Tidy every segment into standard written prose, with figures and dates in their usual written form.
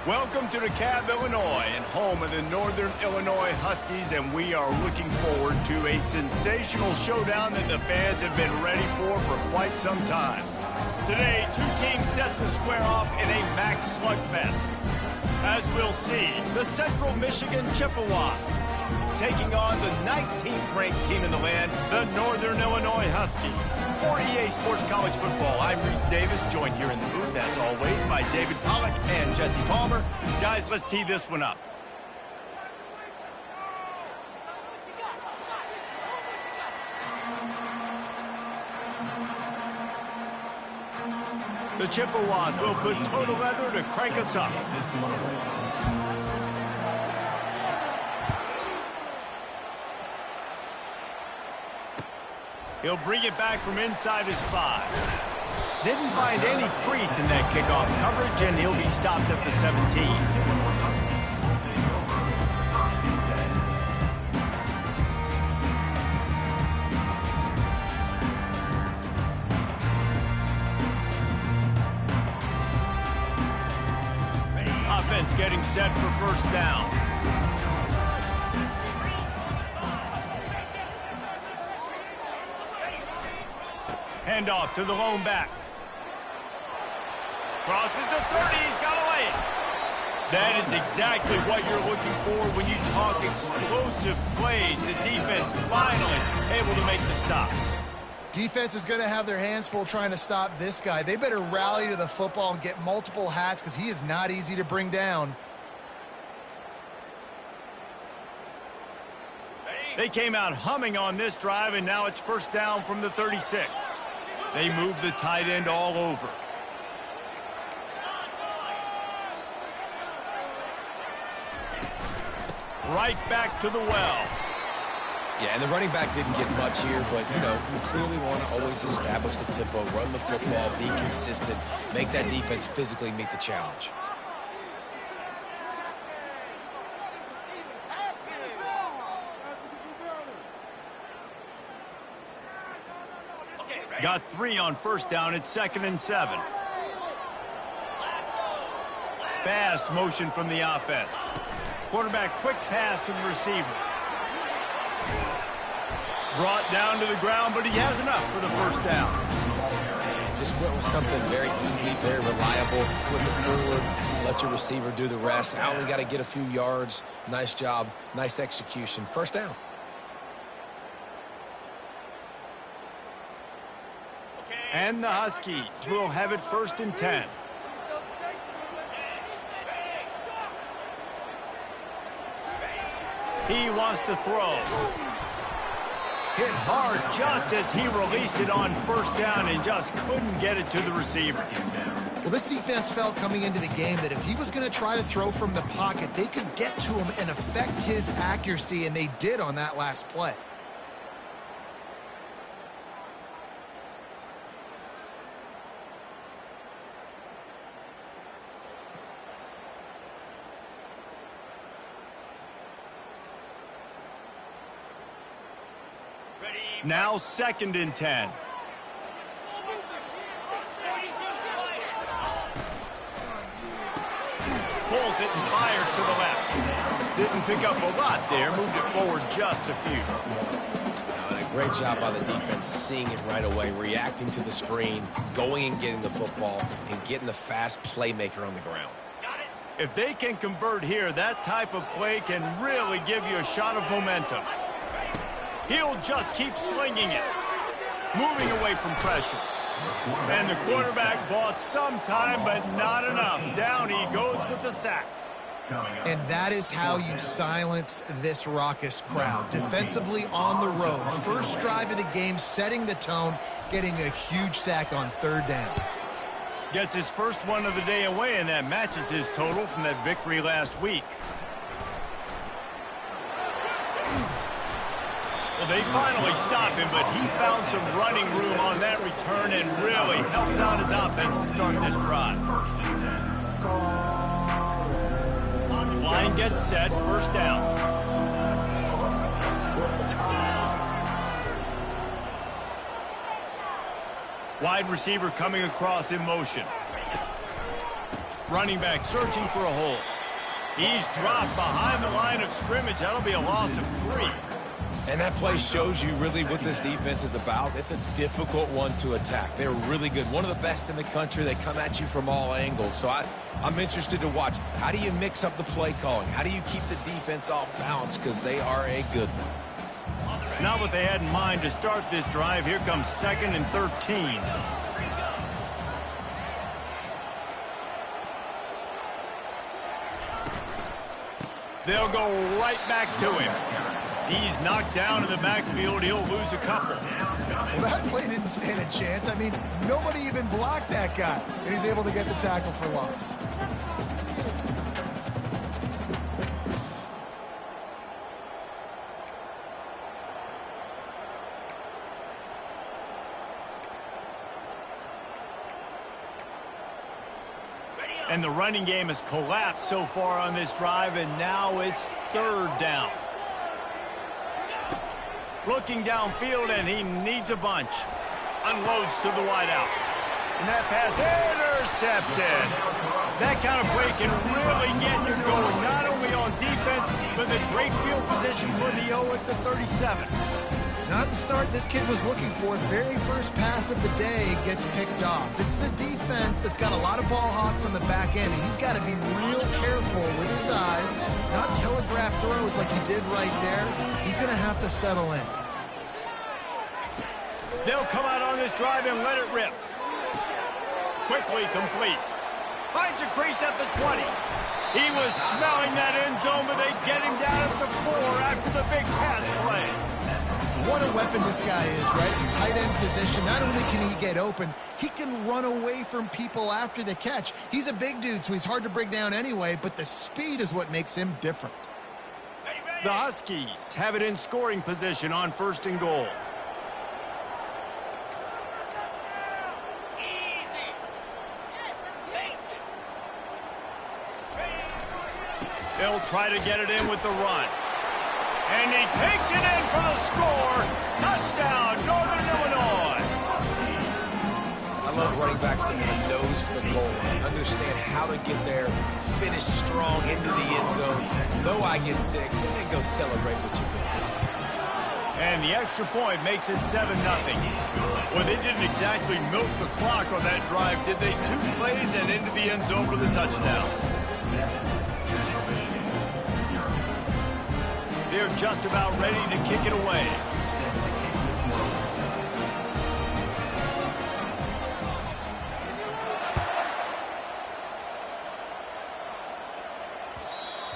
Welcome to DeKalb, Illinois, and home of the Northern Illinois Huskies, and we are looking forward to a sensational showdown that the fans have been ready for quite some time. Today, two teams set to square off in a MAC slugfest. As we'll see, the Central Michigan Chippewas taking on the 19th ranked team in the land, the Northern Illinois Huskies. For EA Sports College Football, I'm Reese Davis, joined here in the booth, as always, by David Pollack and Jesse Palmer. Guys, let's tee this one up. The Chippewas will put total leather to crank us up. He'll bring it back from inside his 5. Didn't find any crease in that kickoff coverage, and he'll be stopped at the 17. Offense getting set for first down. Handoff to the lone back. Crosses the 30, he's got away. That is exactly what you're looking for when you talk explosive plays. The defense finally able to make the stop. Defense is going to have their hands full trying to stop this guy. They better rally to the football and get multiple hats because he is not easy to bring down. They came out humming on this drive, and now it's first down from the 36. They move the tight end all over. Right back to the well. Yeah, and the running back didn't get much here, but, you know, you clearly want to always establish the tempo, run the football, be consistent, make that defense physically meet the challenge. Got 3 on first down. It's 2nd and 7. Fast motion from the offense. Quarterback quick pass to the receiver. Brought down to the ground, but he has enough for the first down. Just went with something very easy, very reliable. Flip it forward, let your receiver do the rest. I only got to get a few yards. Nice job, nice execution. First down. And the Huskies will have it 1st and 10. He wants to throw. Hit hard just as he released it on first down and just couldn't get it to the receiver. Well, this defense felt coming into the game that if he was going to try to throw from the pocket, they could get to him and affect his accuracy, and they did on that last play. Now 2nd and 10. Pulls it and fires to the left. Didn't pick up a lot there. Moved it forward just a few. Great job by the defense, seeing it right away, reacting to the screen, going and getting the football, and getting the fast playmaker on the ground. If they can convert here, that type of play can really give you a shot of momentum. He'll just keep slinging it, moving away from pressure. And the quarterback bought some time, but not enough. Down he goes with the sack. And that is how you silence this raucous crowd. Defensively on the road. First drive of the game, setting the tone, getting a huge sack on 3rd down. Gets his first one of the day away, and that matches his total from that victory last week. Well, they finally stopped him, but he found some running room on that return and really helps out his offense to start this drive. Line gets set, first down. Wide receiver coming across in motion. Running back searching for a hole. He's dropped behind the line of scrimmage. That'll be a loss of 3. And that play shows you really what this defense is about. It's a difficult one to attack. They're really good. One of the best in the country. They come at you from all angles. So I'm interested to watch. How do you mix up the play calling? How do you keep the defense off balance? Because they are a good one. Not what they had in mind to start this drive. Here comes 2nd and 13. They'll go right back to him. He's knocked down in the backfield. He'll lose a couple. Well, that play didn't stand a chance. I mean, nobody even blocked that guy, and he's able to get the tackle for loss. And the running game has collapsed so far on this drive, and now it's 3rd down. Looking downfield, and he needs a bunch. Unloads to the wideout. And that pass intercepted. That kind of play can really get you going, not only on defense, but the great field position for the O at the 37. Not the start this kid was looking for. Very first pass of the day gets picked off. This is a defense that's got a lot of ball hawks on the back end, and he's got to be real careful with his eyes, not telegraph throws like he did right there. He's going to have to settle in. They'll come out on this drive and let it rip. Quickly complete. Finds a crease at the 20. He was smelling that end zone, but they get him down at the 4 after the big pass play. What a weapon this guy is, right? In tight end position, not only can he get open, he can run away from people after the catch. He's a big dude, so he's hard to bring down anyway, but the speed is what makes him different. The Huskies have it in scoring position on 1st and goal. They'll try to get it in with the run. And he takes it in for the score. Touchdown, Northern Illinois. I love running backs that have a nose for the goal line. Understand how to get there, finish strong into the end zone. Know I get 6, and then go celebrate with your boys. And the extra point makes it 7-0. Well, they didn't exactly milk the clock on that drive, did they? 2 plays and into the end zone for the touchdown. They're just about ready to kick it away.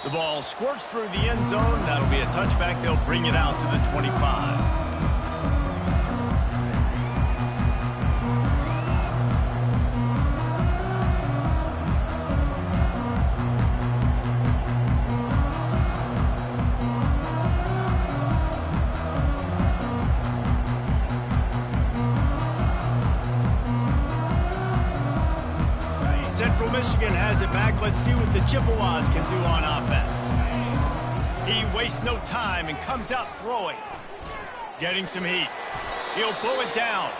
The ball squirts through the end zone. That'll be a touchback. They'll bring it out to the 25. Central Michigan has it back. Let's see what the Chippewas can do on offense. He wastes no time and comes out throwing. Getting some heat. He'll pull it down.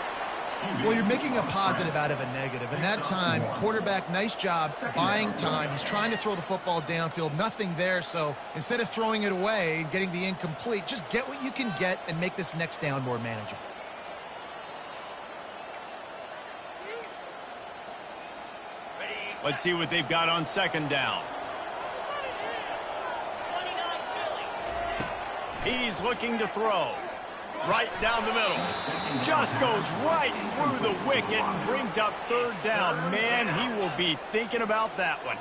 Well, you're making a positive out of a negative. And that time, quarterback, nice job buying time. He's trying to throw the football downfield. Nothing there. So instead of throwing it away and getting the incomplete, just get what you can get and make this next down more manageable. Let's see what they've got on 2nd down. He's looking to throw. Right down the middle. Just goes right through the wicket and brings up 3rd down. Man, he will be thinking about that one.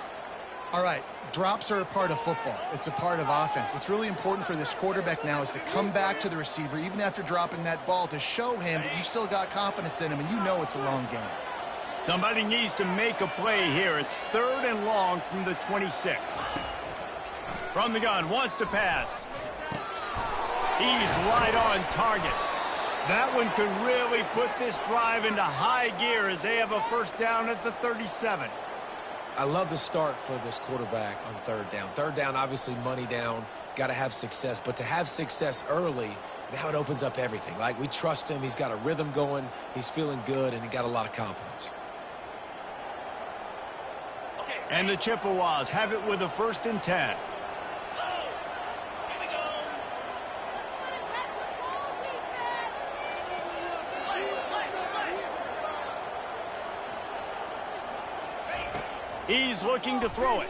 All right, drops are a part of football. It's a part of offense. What's really important for this quarterback now is to come back to the receiver, even after dropping that ball, to show him that you still got confidence in him, and you know it's a long game. Somebody needs to make a play here. It's 3rd and long from the 26. From the gun, wants to pass. He's right on target. That one could really put this drive into high gear as they have a 1st down at the 37. I love the start for this quarterback on 3rd down. 3rd down, obviously money down, got to have success. But to have success early, now it opens up everything. Like, we trust him. He's got a rhythm going. He's feeling good, and he got a lot of confidence. And the Chippewas have it with a 1st and 10. He's looking to throw it.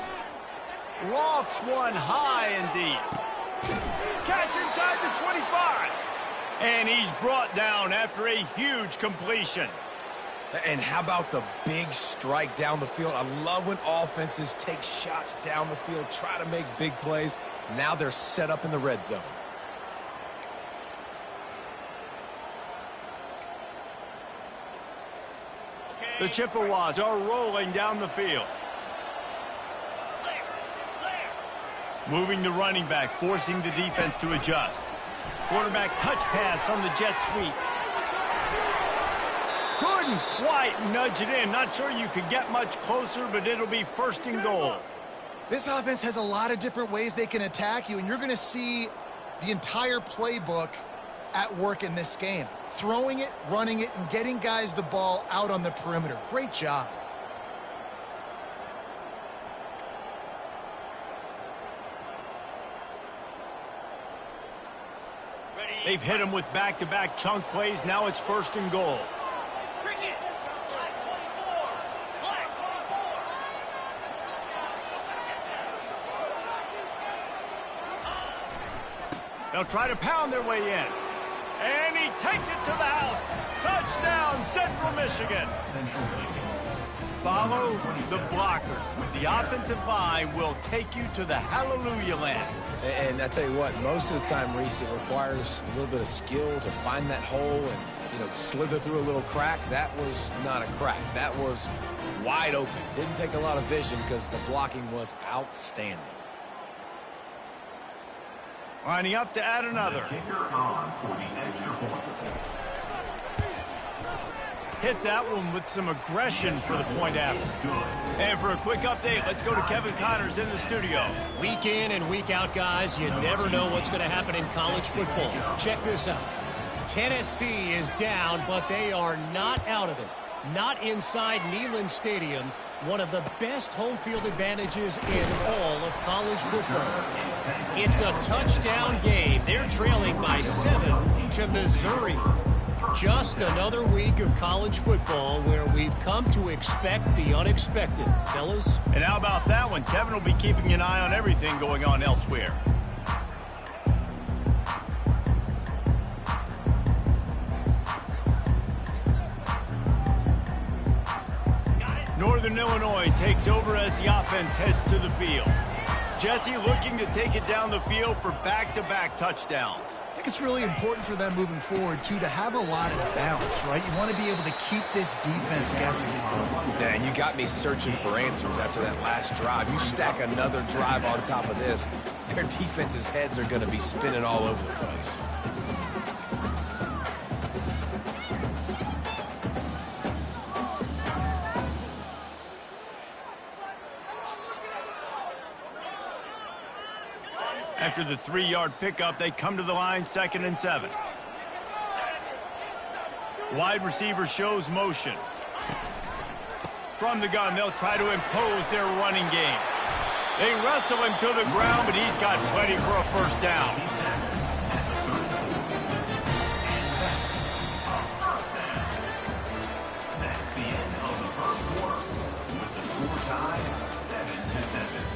Lofts one high and deep. Catch inside the 25. And he's brought down after a huge completion. And how about the big strike down the field? I love when offenses take shots down the field, try to make big plays. Now they're set up in the red zone. The Chippewas are rolling down the field. Moving the running back, forcing the defense to adjust. Quarterback touch pass on the jet sweep. Couldn't quite nudge it in. Not sure you could get much closer, but it'll be 1st and goal. This offense has a lot of different ways they can attack you, and you're going to see the entire playbook at work in this game. Throwing it, running it, and getting guys the ball out on the perimeter. Great job. They've hit him with back-to-back chunk plays. Now it's 1st and goal. They'll try to pound their way in. And he takes it to the house. Touchdown, Central Michigan. Follow the blockers. The offensive line will take you to the hallelujah land. And I tell you what, most of the time, Reese, it requires a little bit of skill to find that hole and, slither through a little crack. That was not a crack. That was wide open. Didn't take a lot of vision because the blocking was outstanding. Lining up to add another. Hit that one with some aggression for the point after. And for a quick update, let's go to Kevin Connors in the studio. Week in and week out, guys, you never know what's going to happen in college football. Check this out. Tennessee is down, but they are not out of it. Not inside Neyland Stadium, one of the best home field advantages in all of college football. It's a touchdown game. They're trailing by 7 to Missouri. Just another week of college football where we've come to expect the unexpected, fellas. And how about that one? Kevin will be keeping an eye on everything going on elsewhere. Northern Illinois takes over as the offense heads to the field. Jesse looking to take it down the field for back-to-back touchdowns. I think it's really important for them moving forward, too, to have a lot of balance, right? You want to be able to keep this defense guessing. Yeah, and you got me searching for answers after that last drive. You stack another drive on top of this, their defense's heads are going to be spinning all over the place. After the 3-yard pickup, they come to the line 2nd and 7. Wide receiver shows motion. From the gun, they'll try to impose their running game. They wrestle him to the ground, but he's got plenty for a 1st down. That's the end of the 1st quarter, with the score tied 7-7.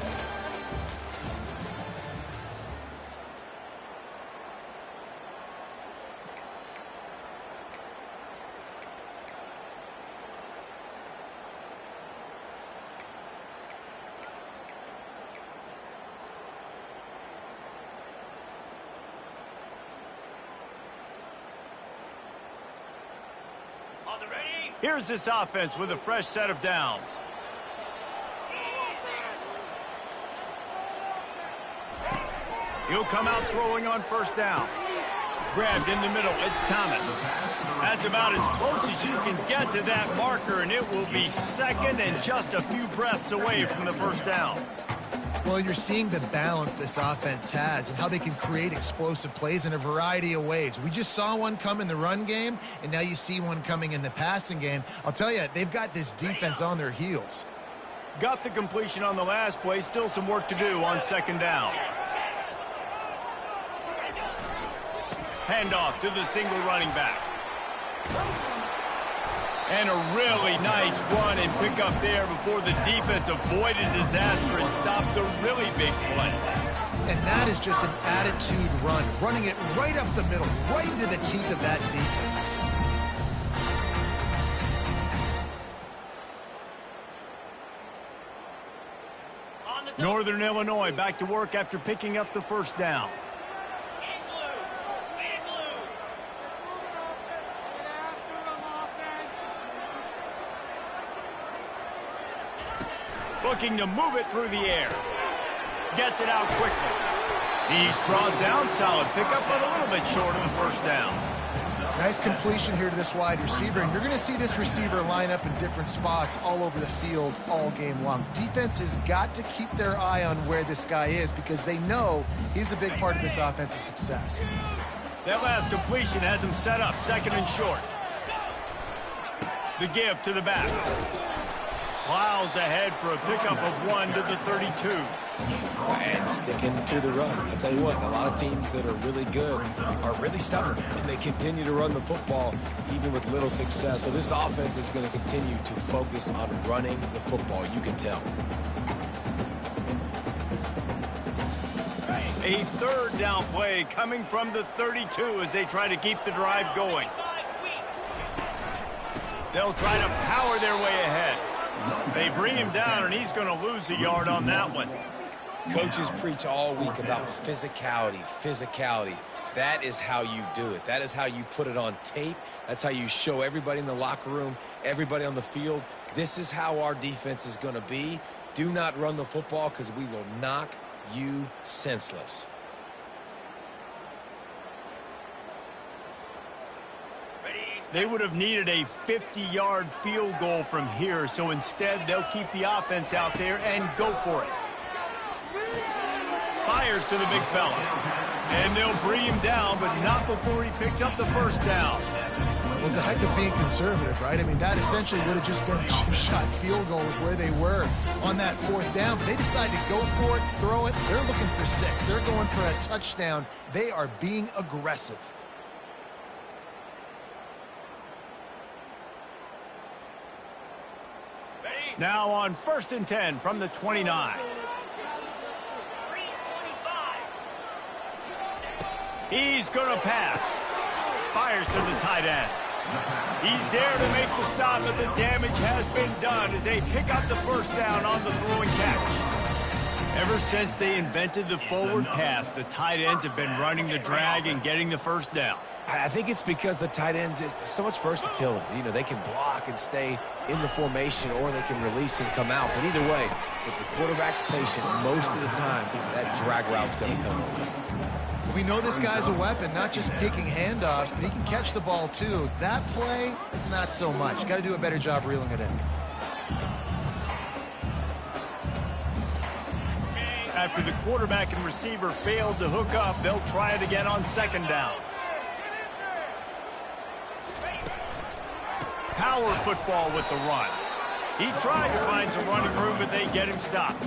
Here's this offense with a fresh set of downs. He'll come out throwing on 1st down. Grabbed in the middle. It's Thomas. That's about as close as you can get to that marker, and it will be 2nd and just a few breaths away from the 1st down. Well, you're seeing the balance this offense has and how they can create explosive plays in a variety of ways. We just saw one come in the run game, and now you see one coming in the passing game. I'll tell you, they've got this defense on their heels. Got the completion on the last play. Still some work to do on second down. Handoff to the single running back. And a really nice run and pick up there before the defense avoided disaster and stopped the really big play. And that is just an attitude run, running it right up the middle, right into the teeth of that defense. Northern Illinois back to work after picking up the first down. Looking to move it through the air. Gets it out quickly. He's brought down. Solid pickup, but a little bit short of the first down. Nice completion here to this wide receiver, and you're going to see this receiver line up in different spots all over the field all game long. Defense has got to keep their eye on where this guy is because they know he's a big part of this offensive success. That last completion has him set up second and short. The give to the back. Plows ahead for a pickup of 1 to the 32. And sticking to the run. I'll tell you what, a lot of teams that are really good are really stubborn, and they continue to run the football even with little success. So this offense is going to continue to focus on running the football. You can tell. A third down play coming from the 32 as they try to keep the drive going. They'll try to power their way ahead. They bring him down, and he's going to lose a yard on that one. Coaches preach all week about physicality, physicality. That is how you do it. That is how you put it on tape. That's how you show everybody in the locker room, everybody on the field. This is how our defense is going to be. Do not run the football because we will knock you senseless. They would have needed a 50-yard field goal from here, so instead they'll keep the offense out there and go for it. Fires to the big fella. And they'll bring him down, but not before he picks up the first down. Well, it's a heck of being conservative, right? I mean, that essentially would have just been a cheap-shot field goal with where they were on that fourth down. But they decided to go for it, throw it. They're looking for 6. They're going for a touchdown. They are being aggressive. Now on 1st and 10 from the 29. He's going to pass. Fires to the tight end. He's there to make the stop, but the damage has been done as they pick up the first down on the throw and catch. Ever since they invented the forward pass, the tight ends have been running the drag and getting the first down. I think it's because the tight ends is so much versatility. You know, they can block and stay in the formation, or they can release and come out. But either way, if the quarterback's patient, most of the time, that drag route's going to come over. We know this guy's a weapon, not just taking handoffs, but he can catch the ball too. That play, not so much. Got to do a better job reeling it in. After the quarterback and receiver failed to hook up, they'll try it again on second down. Power football with the run. He tried to find some running room, but they get him stopped.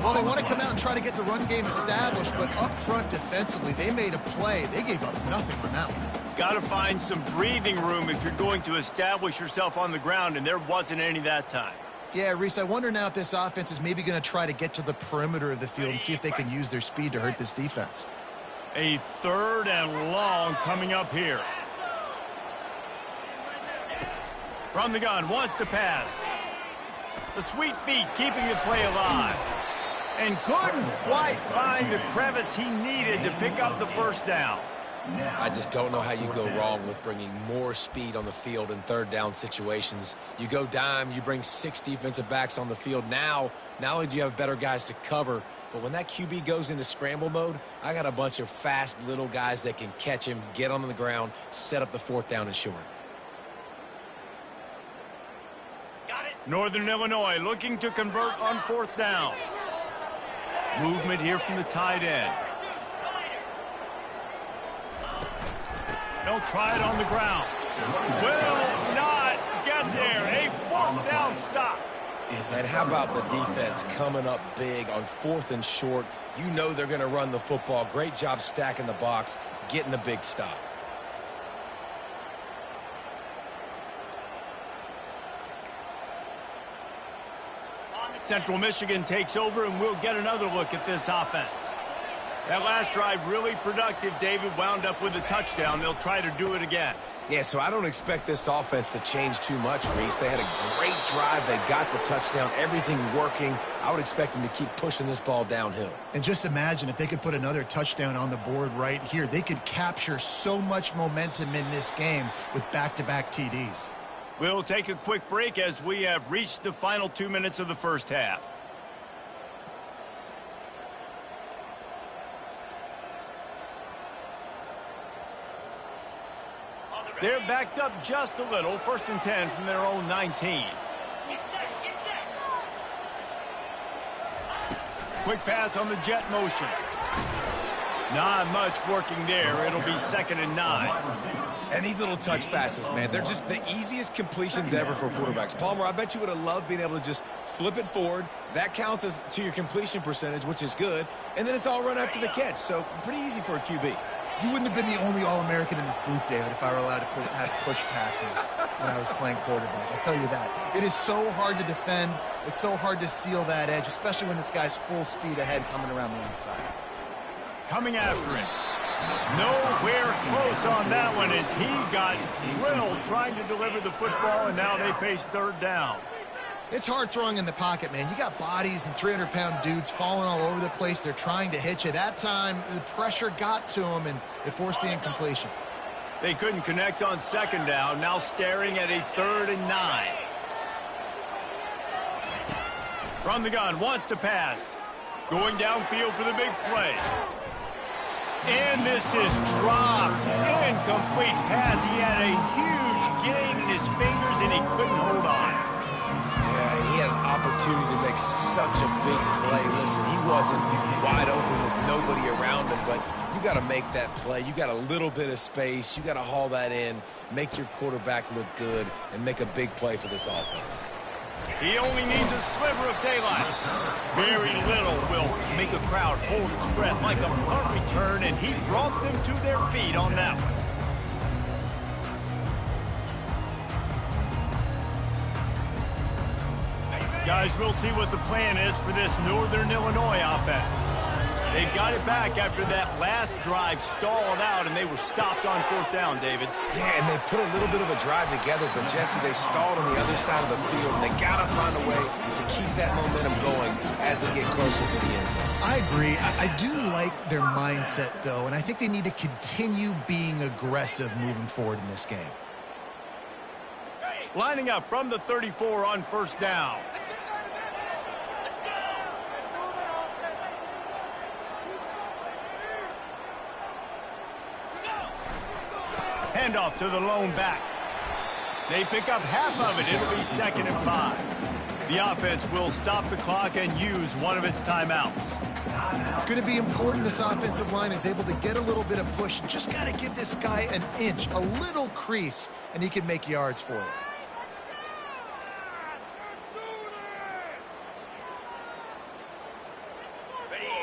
Well, they want to come out and try to get the run game established, but up front defensively, they made a play. They gave up nothing on that one. Got to find some breathing room if you're going to establish yourself on the ground, and there wasn't any that time. Yeah, Reese, I wonder now if this offense is maybe going to try to get to the perimeter of the field and see if they can use their speed to hurt this defense. A 3rd and long coming up here. From the gun, wants to pass. The sweet feet keeping the play alive. And couldn't quite find the crevice he needed to pick up the first down. I just don't know how you go wrong with bringing more speed on the field in 3rd down situations. You go dime, you bring 6 defensive backs on the field. Now, not only do you have better guys to cover, but when that QB goes into scramble mode, I got a bunch of fast little guys that can catch him, get on the ground, set up the 4th down and short. Northern Illinois looking to convert on 4th down. Movement here from the tight end. They'll try it on the ground. Will not get there. A 4th down stop. And how about the defense coming up big on 4th and short? You know they're going to run the football. Great job stacking the box, getting the big stop. Central Michigan takes over, and we'll get another look at this offense. That last drive really productive. David wound up with a touchdown. They'll try to do it again. Yeah, so I don't expect this offense to change too much, Reese. They had a great drive. They got the touchdown, everything working. I would expect them to keep pushing this ball downhill. And just imagine if they could put another touchdown on the board right here. They could capture so much momentum in this game with back-to-back TDs. We'll take a quick break as we have reached the final 2 minutes of the first half. They're backed up just a little. 1st and 10 from their own 19. Quick pass on the jet motion. Not much working there. It'll be 2nd and 9. And these little touch passes, man, they're just the easiest completions ever for quarterbacks. Palmer, I bet you would have loved being able to just flip it forward. That counts as to your completion percentage, which is good. And then it's all run after the catch. So pretty easy for a QB. You wouldn't have been the only All-American in this booth, David, if I were allowed to have push passes when I was playing quarterback. I'll tell you that. It is so hard to defend. It's so hard to seal that edge, especially when this guy's full speed ahead coming around the inside. Coming after it. Nowhere close on that one as he got drilled trying to deliver the football, and now they face 3rd down. It's hard throwing in the pocket, man. You got bodies and 300-pound dudes falling all over the place. They're trying to hit you. That time, the pressure got to them, and it forced the incompletion. They couldn't connect on 2nd down. Now staring at a 3rd and 9. From the gun, wants to pass. Going downfield for the big play. And this is dropped. Incomplete pass. He had a huge gain in his fingers, and he couldn't hold on. Yeah, and he had an opportunity to make such a big play. Listen, he wasn't wide open with nobody around him, but you got to make that play. You got a little bit of space. You got to haul that in, make your quarterback look good, and make a big play for this offense. He only needs a sliver of daylight. Very little will make a crowd hold its breath like a punt return, and he brought them to their feet on that one. Guys, we'll see what the plan is for this Northern Illinois offense. They've got it back after that last drive stalled out, and they were stopped on 4th down, David. Yeah, and they put a little bit of a drive together, but, Jesse, they stalled on the other side of the field, and they got to find a way to keep that momentum going as they get closer to the end zone. I agree. I do like their mindset, though, and I think they need to continue being aggressive moving forward in this game. Lining up from the 34 on 1st down. Handoff to the lone back. They pick up half of it. It'll be 2nd and 5. The offense will stop the clock and use one of its timeouts. It's going to be important this offensive line is able to get a little bit of push. Just got to give this guy an inch, a little crease, and he can make yards for it.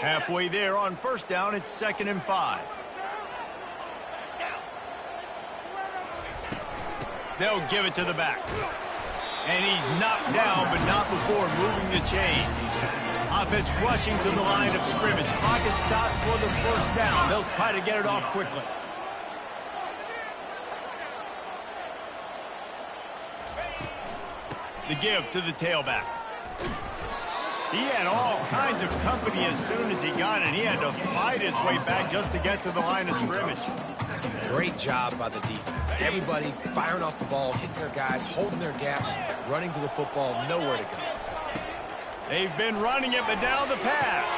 Halfway there on 1st down, it's 2nd and 5. They'll give it to the back. And he's knocked down, but not before moving the chain. Offense rushing to the line of scrimmage. Clock is stopped for the 1st down. They'll try to get it off quickly. The give to the tailback. He had all kinds of company as soon as he got it. He had to fight his way back just to get to the line of scrimmage. Great job by the defense. Everybody firing off the ball, hitting their guys, holding their gaps, running to the football, nowhere to go. They've been running it, but now the pass.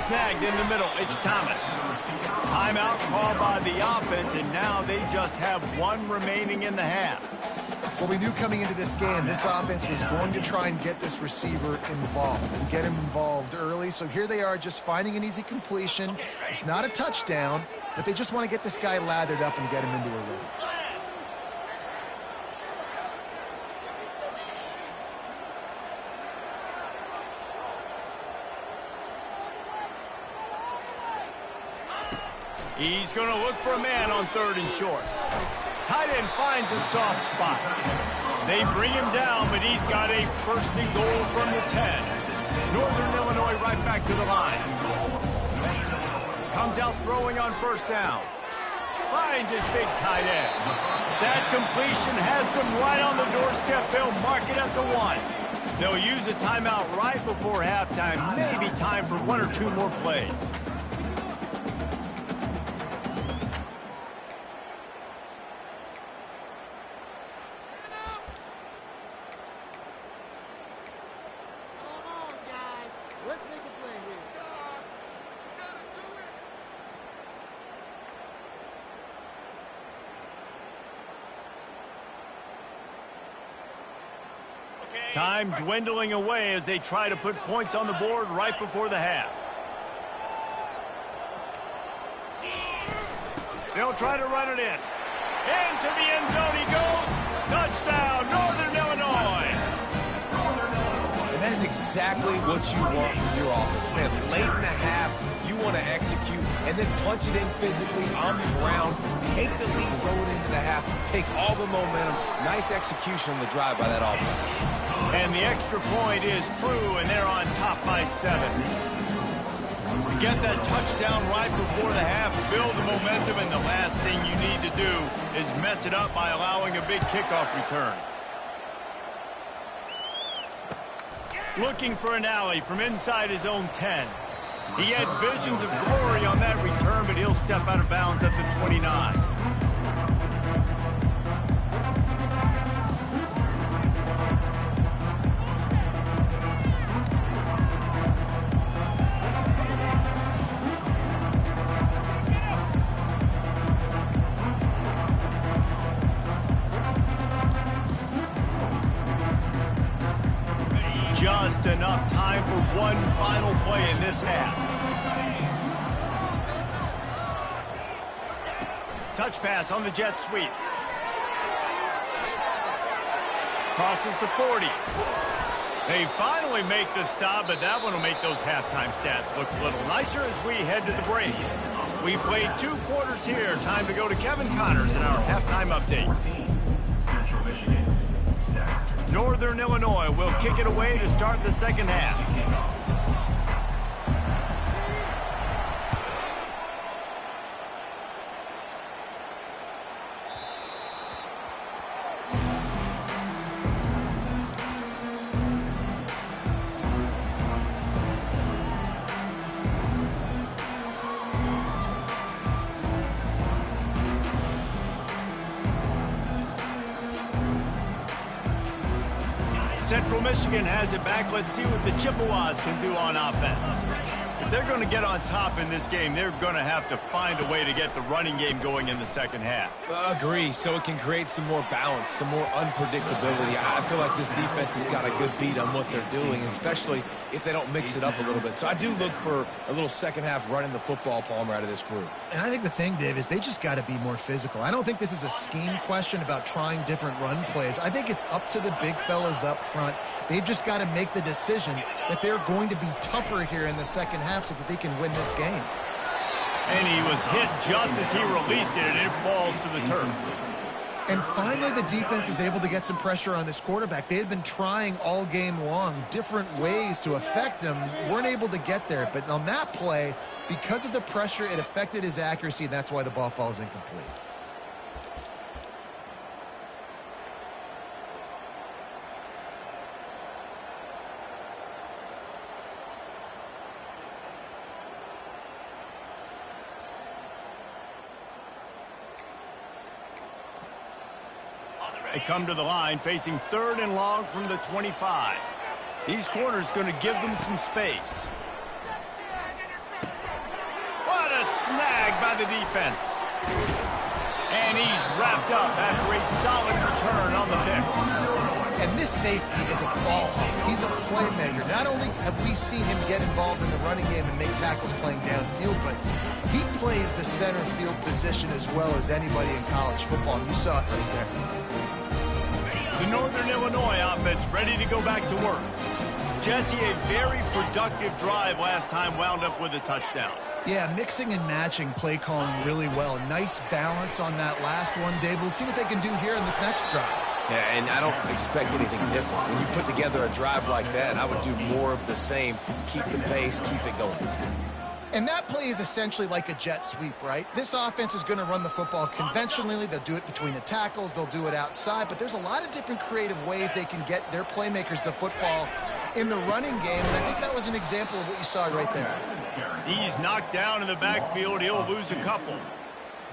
Snagged in the middle. It's Thomas. Timeout called by the offense, and now they just have one remaining in the half. Well, we knew coming into this game, this offense was going to try and get this receiver involved and get him involved early. So here they are just finding an easy completion. It's not a touchdown, but they just want to get this guy lathered up and get him into a rhythm. He's going to look for a man on 3rd and short. Tight end finds a soft spot. They bring him down, but he's got a 1st and goal from the 10. Northern Illinois right back to the line. Comes out throwing on 1st down. Finds his big tight end. That completion has them right on the doorstep. They'll mark it at the 1. They'll use a timeout right before halftime. Maybe time for 1 or 2 more plays. Time dwindling away as they try to put points on the board right before the half. They'll try to run it in. Into the end zone he goes. Touchdown, Northern Illinois. And that is exactly what you want from your offense. Man, late in the half, you want to execute and then punch it in physically on the ground. Take the lead, roll it into the half. Take all the momentum. Nice execution on the drive by that offense. And the extra point is true, and they're on top by 7. Get that touchdown right before the half, build the momentum, and the last thing you need to do is mess it up by allowing a big kickoff return. Looking for an alley from inside his own 10. He had visions of glory on that return, but he'll step out of bounds at the 29. Just enough time for one final play in this half. Touch pass on the jet sweep. Crosses to 40. They finally make the stop, but that one will make those halftime stats look a little nicer as we head to the break. We played 2 quarters here. Time to go to Kevin Connors in our halftime update. Central Michigan, set. Northern Illinois will kick it away to start the second half. Central Michigan has it back. Let's see what the Chippewas can do on offense. If they're going to get on top in this game, they're going to have to find a way to get the running game going in the second half. Agree, so it can create some more balance, some more unpredictability. I feel like this defense has got a good beat on what they're doing, especially if they don't mix it up a little bit. So I do look for a little second half running the football, Palmer, out of this group. And I think the thing, Dave, is they just got to be more physical. I don't think this is a scheme question about trying different run plays. I think it's up to the big fellas up front. They've just got to make the decision that they're going to be tougher here in the second half so that they can win this game. And he was hit just as he released it, and it falls to the turf. And finally, the defense is able to get some pressure on this quarterback. They had been trying all game long different ways to affect him. Weren't able to get there. But on that play, because of the pressure, it affected his accuracy, and that's why the ball falls incomplete. They come to the line facing 3rd and long from the 25. These corners going to give them some space. What a snag by the defense. And he's wrapped up after a solid return on the pick. And this safety is a ball hawk. He's a playmaker. Not only have we seen him get involved in the running game and make tackles playing downfield, but he plays the center field position as well as anybody in college football. And you saw it right there. The Northern Illinois offense ready to go back to work. Jesse, a very productive drive last time wound up with a touchdown. Yeah, mixing and matching play calling really well. Nice balance on that last one, Dave. Let's see what they can do here in this next drive. Yeah, and I don't expect anything different. When you put together a drive like that, I would do more of the same. Keep the pace, keep it going. And that play is essentially like a jet sweep, right? This offense is going to run the football conventionally. They'll do it between the tackles. They'll do it outside. But there's a lot of different creative ways they can get their playmakers the football in the running game. And I think that was an example of what you saw right there. He's knocked down in the backfield. He'll lose a couple.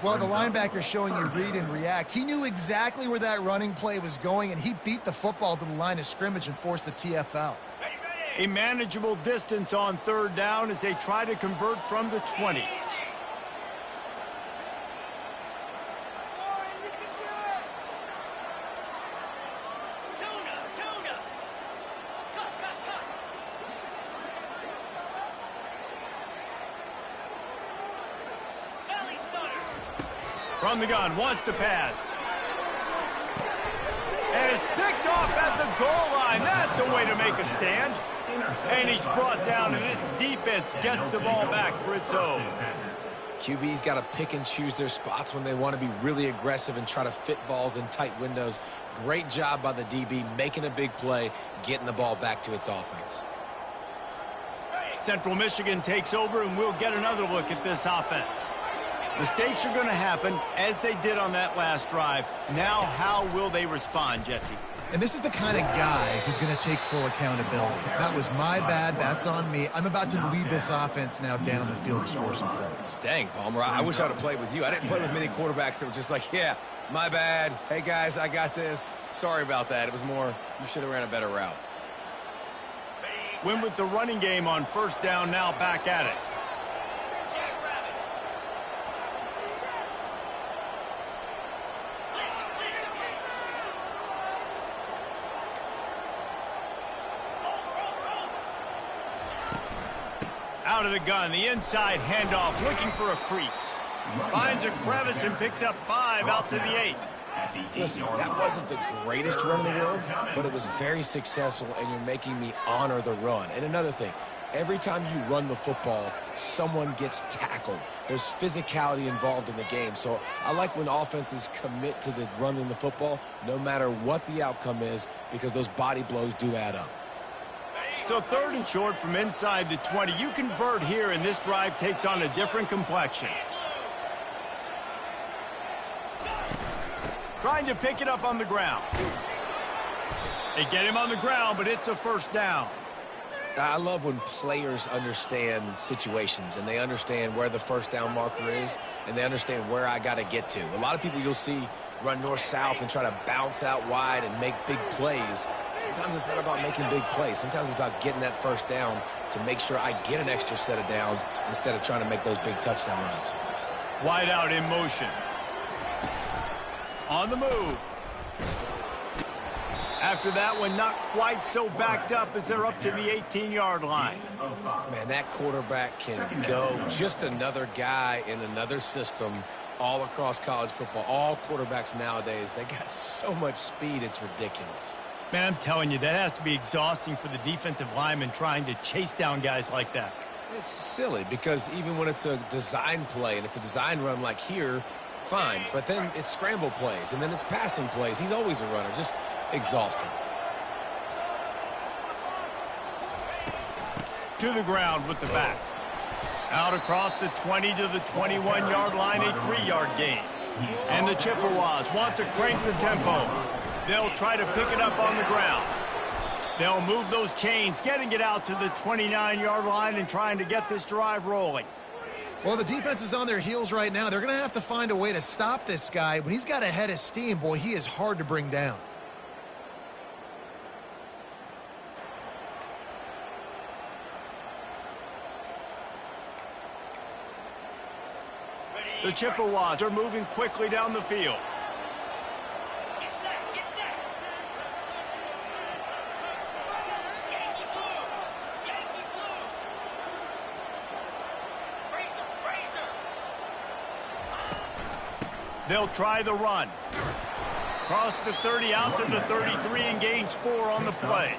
Well, the linebacker showing you read and react. He knew exactly where that running play was going, and he beat the football to the line of scrimmage and forced the TFL. A manageable distance on third down as they try to convert from the 20. From the gun, wants to pass. And it's picked off at the goal line. That's a way to make a stand. And he's brought down, and this defense gets the ball back for its own. QB's got to pick and choose their spots when they want to be really aggressive and try to fit balls in tight windows. Great job by the DB making a big play, getting the ball back to its offense. Central Michigan takes over, and we'll get another look at this offense. Mistakes are going to happen, as they did on that last drive. Now, how will they respond, Jesse? And this is the kind of guy who's going to take full accountability. That was my bad. That's on me. I'm about to lead this offense now down the field to score some points. Dang, Palmer, I wish I would have played with you. I didn't play with many quarterbacks that were just like, yeah, my bad. Hey, guys, I got this. Sorry about that. It was more, you should have ran a better route. Win with the running game on first down, now back at it. Out of the gun, the inside handoff, looking for a crease. Finds a crevice and picks up 5 out to the 8. Listen, that wasn't the greatest run in the world, but it was very successful, and you're making me honor the run. And another thing, every time you run the football, someone gets tackled. There's physicality involved in the game. So I like when offenses commit to the running the football, no matter what the outcome is, because those body blows do add up. So third and short from inside the 20. You convert here, and this drive takes on a different complexion. Trying to pick it up on the ground. They get him on the ground, but it's a first down. I love when players understand situations, and they understand where the first down marker is, and they understand where I got to get to. A lot of people you'll see run north-south and try to bounce out wide and make big plays. Sometimes it's not about making big plays. Sometimes it's about getting that first down to make sure I get an extra set of downs instead of trying to make those big touchdown runs. Wide out in motion. On the move. After that one, not quite so backed up as they're up to the 18-yard line. Man, that quarterback can go. Just another guy in another system all across college football. All quarterbacks nowadays, they got so much speed, it's ridiculous. Man, I'm telling you, that has to be exhausting for the defensive lineman trying to chase down guys like that. It's silly because even when it's a design play and it's a design run like here, fine. But then it's scramble plays and then it's passing plays. He's always a runner. Just exhausting. To the ground with the back. Out across the 20 to the 21-yard line, a 3-yard gain. And the Chippewas want to crank the tempo. They'll try to pick it up on the ground. They'll move those chains, getting it out to the 29-yard line and trying to get this drive rolling. Well, the defense is on their heels right now. They're going to have to find a way to stop this guy. When he's got a head of steam, boy, he is hard to bring down. The Chippewas are moving quickly down the field. They'll try the run. Cross the 30 out to the 33 and gains 4 on the play.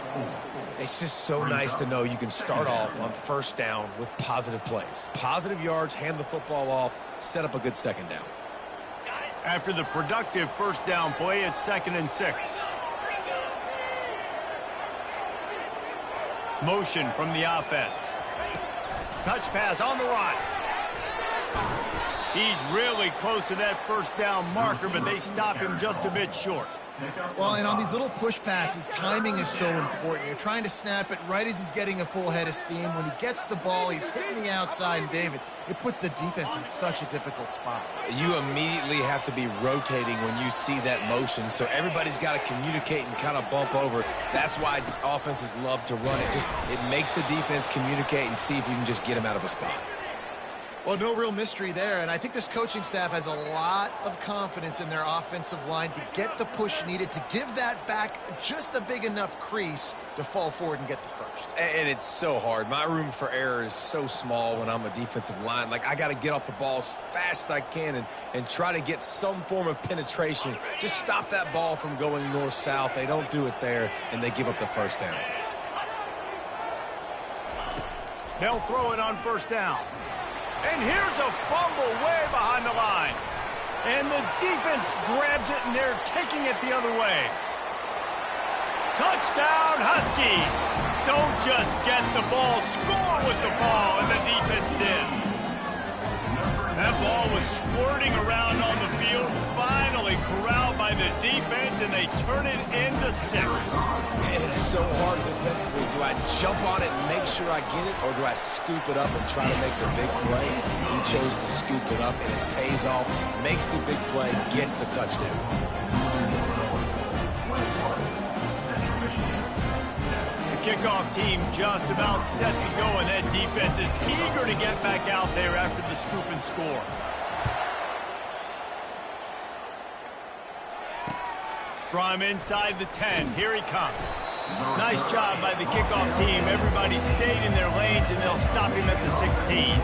It's just so nice to know you can start off on first down with positive plays. Positive yards, hand the football off, set up a good second down. After the productive first down play, it's 2nd and 6. Motion from the offense. Touch pass on the run. He's really close to that first down marker, but they stop him just a bit short. Well, and on these little push passes, timing is so important. You're trying to snap it right as he's getting a full head of steam. When he gets the ball, he's hitting the outside, and David, it puts the defense in such a difficult spot. You immediately have to be rotating when you see that motion, so everybody's got to communicate and kind of bump over. That's why offenses love to run it. It makes the defense communicate and see if you can just get him out of a spot. Well, no real mystery there, and I think this coaching staff has a lot of confidence in their offensive line to get the push needed to give that back just a big enough crease to fall forward and get the first. And it's so hard. My room for error is so small when I'm a defensive line. Like, I got to get off the ball as fast as I can and try to get some form of penetration. Just stop that ball from going north-south. They don't do it there, and they give up the first down. They'll throw it on first down. And here's a fumble way behind the line. And the defense grabs it, and they're taking it the other way. Touchdown, Huskies! Don't just get the ball, score with the ball, and the defense did. That ball was squirting around on the field, finally corralled by the defense, and they turn it into 6. And it's so hard defensively. Do I jump on it and make sure I get it, or do I scoop it up and try to make the big play? He chose to scoop it up, and it pays off, makes the big play, gets the touchdown. Kickoff team just about set to go, and that defense is eager to get back out there after the scoop and score. From inside the 10, here he comes. Nice job by the kickoff team. Everybody stayed in their lanes, and they'll stop him at the 16.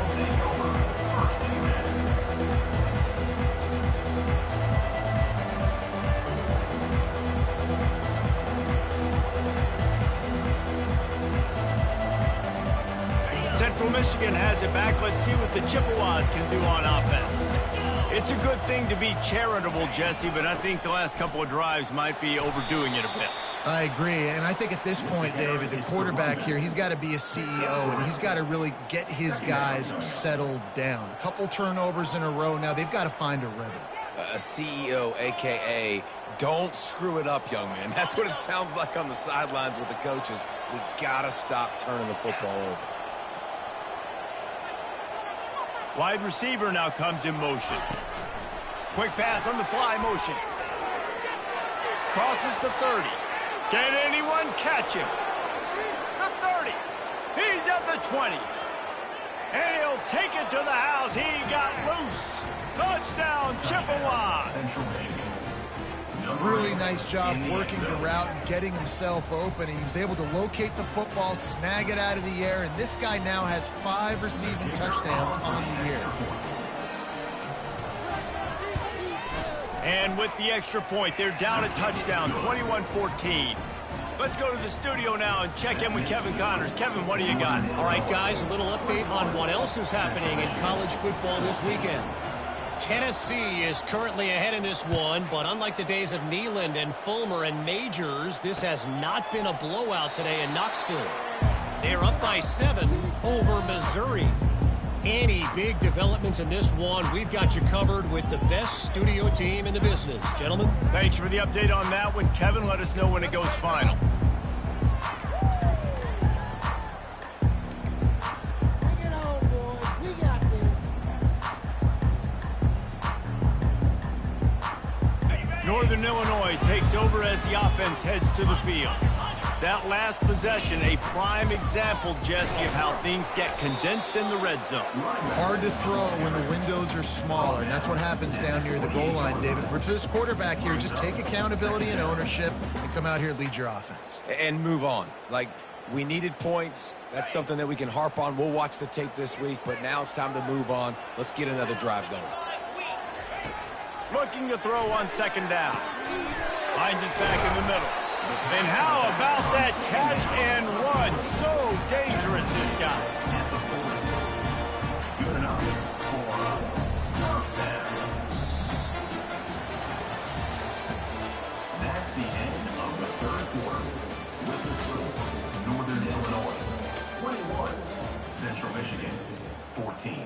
Central Michigan has it back. Let's see what the Chippewas can do on offense. It's a good thing to be charitable, Jesse, but I think the last couple of drives might be overdoing it a bit. I agree, and I think at this point, David, the quarterback here, he's got to be a CEO, and he's got to really get his guys settled down. A couple turnovers in a row. Now they've got to find a rhythm. A CEO, a.k.a. don't screw it up, young man. That's what it sounds like on the sidelines with the coaches. We got to stop turning the football over. Wide receiver now comes in motion. Quick pass on the fly motion. Crosses to 30. Can anyone catch him? The 30. He's at the 20. And he'll take it to the house. He got loose. Touchdown, Chippewas. Really nice job working the route and getting himself open. He was able to locate the football, snag it out of the air, and this guy now has 5 receiving touchdowns on the year. And with the extra point, they're down a touchdown, 21-14. Let's go to the studio now and check in with Kevin Connors. Kevin, what do you got? All right, guys, a little update on what else is happening in college football this weekend. Tennessee is currently ahead in this one, but unlike the days of Neyland and Fulmer and Majors, this has not been a blowout today in Knoxville. They're up by 7 over Missouri. Any big developments in this one, we've got you covered with the best studio team in the business. Gentlemen. Thanks for the update on that one, Kevin. Let us know when it goes final. Northern Illinois takes over as the offense heads to the field. That last possession, a prime example, Jesse, of how things get condensed in the red zone. Hard to throw when the windows are smaller, and that's what happens down near the goal line, David. For this quarterback here, just take accountability and ownership and come out here and lead your offense. And move on. Like, we needed points. That's something that we can harp on. We'll watch the tape this week, but now it's time to move on. Let's get another drive going. Looking to throw on second down. Finds us back in the middle. And how about that catch and run? So dangerous, this guy. Good enough for first down. That's the end of the third quarter. With the score, Northern Illinois 21, Central Michigan 14.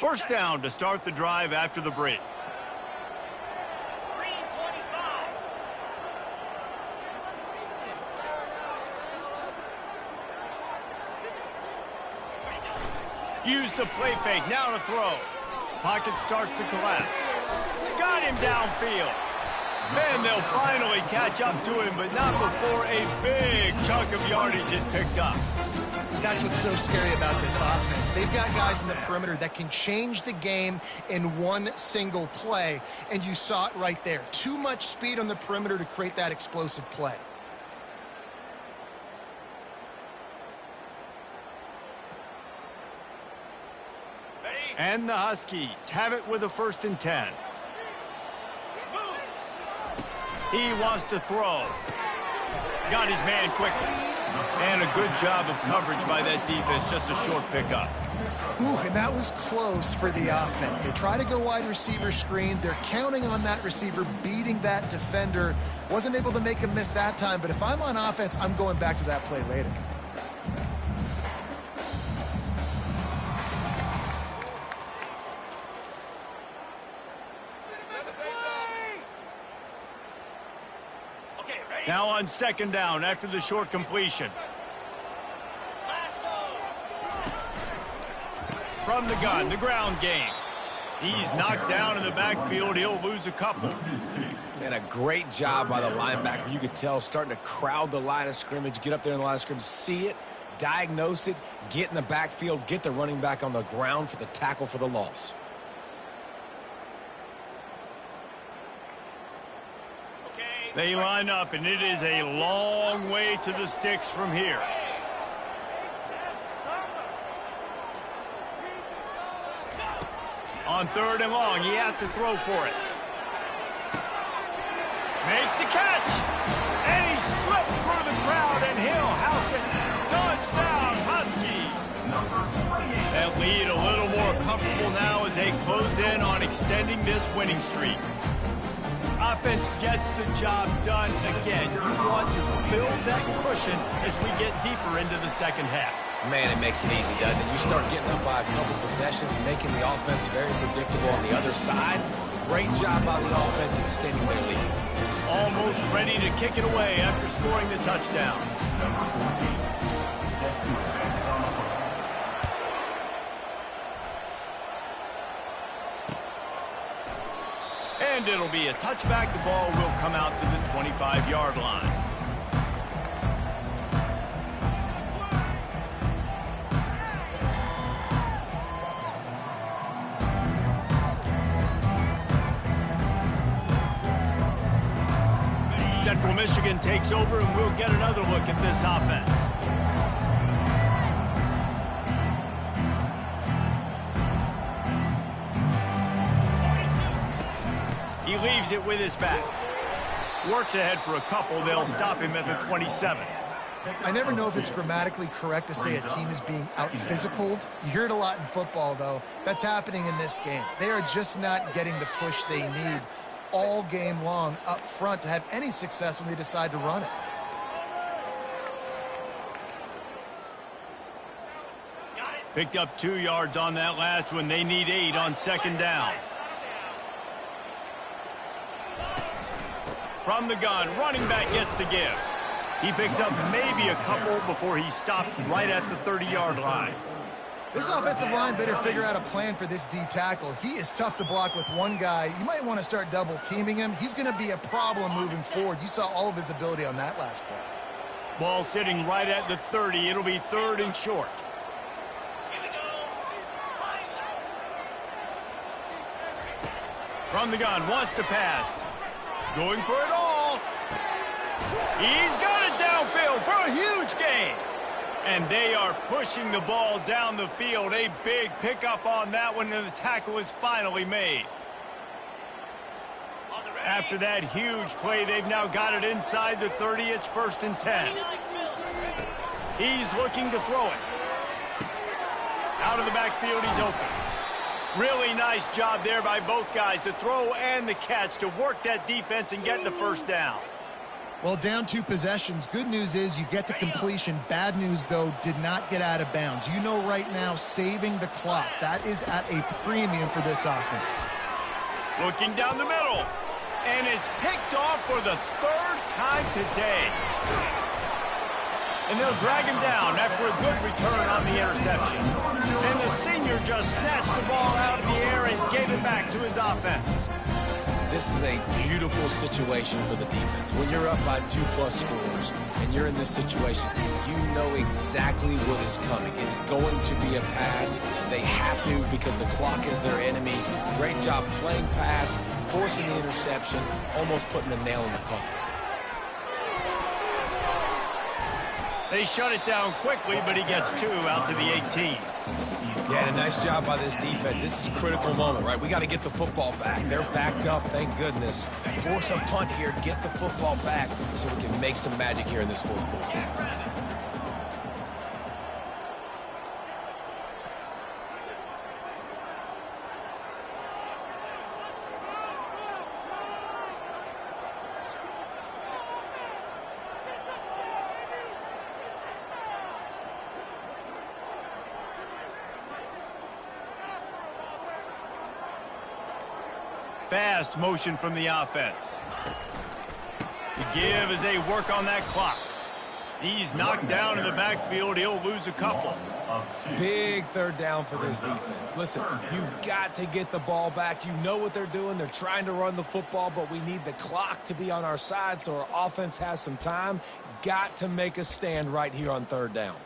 First down to start the drive after the break. Use the play fake, now to throw. Pocket starts to collapse. Got him downfield. Then they'll finally catch up to him, but not before a big chunk of yardage is picked up. That's what's so scary about this offense. They've got guys in the perimeter that can change the game in one single play, and you saw it right there. Too much speed on the perimeter to create that explosive play. And the Huskies have it with a 1st and 10. He wants to throw. Got his man quickly. And a good job of coverage by that defense, just a short pickup. Ooh, and that was close for the offense. They try to go wide receiver screen. They're counting on that receiver beating that defender. Wasn't able to make him miss that time, but if I'm on offense, I'm going back to that play later. Now on 2nd down after the short completion. From the gun, the ground game. He's knocked down in the backfield. He'll lose a couple. And a great job by the linebacker. You could tell starting to crowd the line of scrimmage, get up there in the line of scrimmage, see it, diagnose it, get in the backfield, get the running back on the ground for the tackle for the loss. They line up, and it is a long way to the sticks from here. On 3rd and long, he has to throw for it. Makes the catch, and he slipped through the crowd, and he'll house it. Touchdown, Huskies. That lead a little more comfortable now as they close in on extending this winning streak. Offense gets the job done again. You want to build that cushion as we get deeper into the 2nd half. Man, it makes it easy, doesn't it? You start getting up by a couple possessions, making the offense very predictable on the other side. Great job by the offense extending their lead. Almost ready to kick it away after scoring the touchdown. Number 14, set to advance on the football. And it'll be a touchback. The ball will come out to the 25-yard line. Central Michigan takes over, and we'll get another look at this offense. He leaves it with his back. Works ahead for a couple. They'll stop him at the 27. I never know if it's grammatically correct to say a team is being out-physicaled. You hear it a lot in football, though. That's happening in this game. They are just not getting the push they need all game long up front to have any success when they decide to run it. Picked up 2 yards on that last one. They need 8 on 2nd down. From the gun, running back gets to give. He picks up maybe a couple before he's stopped right at the 30-yard line. This offensive line better figure out a plan for this D tackle. He is tough to block with one guy. You might want to start double teaming him. He's going to be a problem moving forward. You saw all of his ability on that last play. Ball sitting right at the 30. It'll be 3rd and short. From the gun, wants to pass. Going for it all. He's got it downfield for a huge gain. And they are pushing the ball down the field. A big pickup on that one, and the tackle is finally made. After that huge play, they've now got it inside the 30. It's 1st and 10. He's looking to throw it. Out of the backfield, he's open. Really nice job there by both guys, the throw and the catch, to work that defense and get the 1st down. Well, down 2 possessions. Good news is you get the completion. Bad news, though, did not get out of bounds. You know right now, saving the clock, that is at a premium for this offense. Looking down the middle. And it's picked off for the 3rd time today. And they'll drag him down after a good return on the interception. And the senior just snatched the ball out of the air and gave it back to his offense. This is a beautiful situation for the defense. When you're up by 2+ scores and you're in this situation, you know exactly what is coming. It's going to be a pass. They have to, because the clock is their enemy. Great job playing pass, forcing the interception, almost putting the nail in the coffin. They shut it down quickly, but he gets 2 out to the 18. Yeah, and a nice job by this defense. This is a critical moment, right? We got to get the football back. They're backed up, thank goodness. Force a punt here, get the football back so we can make some magic here in this 4th quarter. Fast motion from the offense. The give as they work on that clock. He's knocked down in the backfield. He'll lose a couple. Big 3rd down for this defense. Listen, you've got to get the ball back. You know what they're doing. They're trying to run the football, but we need the clock to be on our side so our offense has some time. Got to make a stand right here on 3rd down.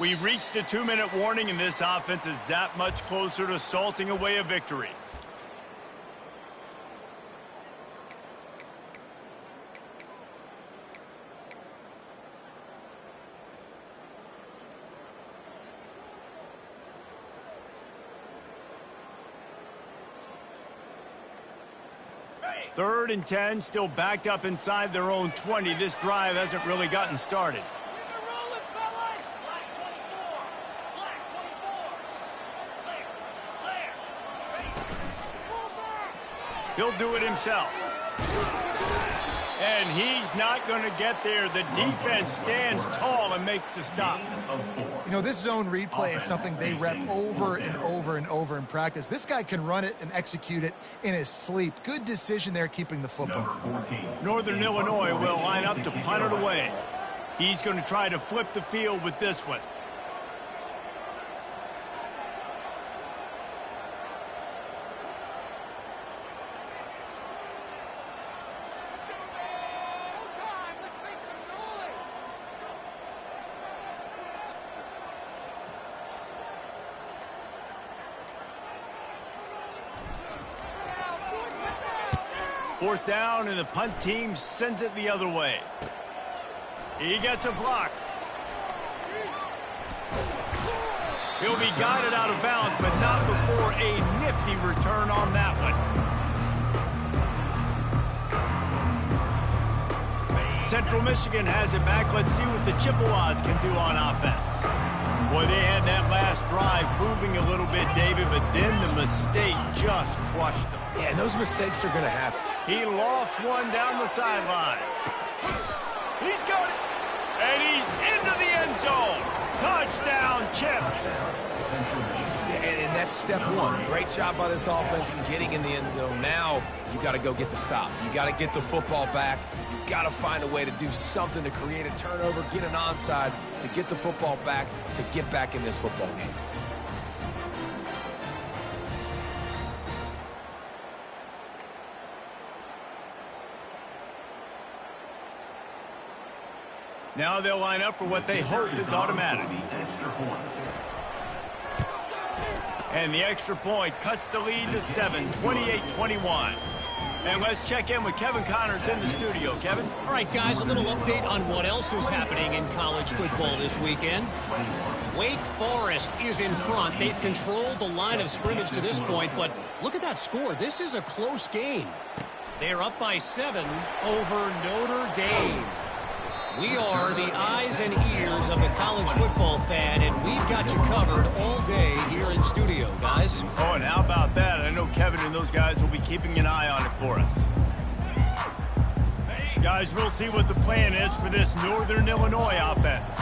We've reached the 2-minute warning, and this offense is that much closer to salting away a victory. Third and 10, still backed up inside their own 20. This drive hasn't really gotten started. He'll do it himself. And he's not going to get there. The defense stands tall and makes the stop. You know, this zone replay is something they rep over and over and over in practice. This guy can run it and execute it in his sleep. Good decision there keeping the football. Northern Illinois will line up to punt it away. He's going to try to flip the field with this one. Fourth down, and the punt team sends it the other way. He gets a block. He'll be guided out of bounds, but not before a nifty return on that one. Central Michigan has it back. Let's see what the Chippewas can do on offense. Boy, they had that last drive moving a little bit, David, but then the mistake just crushed them. Yeah, and those mistakes are going to happen. He lost one down the sideline. He's got it. And he's into the end zone. Touchdown, Chips. And that's step one. Great job by this offense in getting in the end zone. Now you got to go get the stop. You got to get the football back. You got to find a way to do something to create a turnover, get an onside, to get the football back, to get back in this football game. Now they'll line up for what they hope is automatic. And the extra point cuts the lead to 7, 28-21. And let's check in with Kevin Connors in the studio. Kevin? All right, guys, a little update on what else is happening in college football this weekend. Wake Forest is in front. They've controlled the line of scrimmage to this point, but look at that score. This is a close game. They're up by 7 over Notre Dame. We are the eyes and ears of the college football fan, and we've got you covered all day here in studio, guys. Oh, and how about that? I know Kevin and those guys will be keeping an eye on it for us. Guys, we'll see what the plan is for this Northern Illinois offense.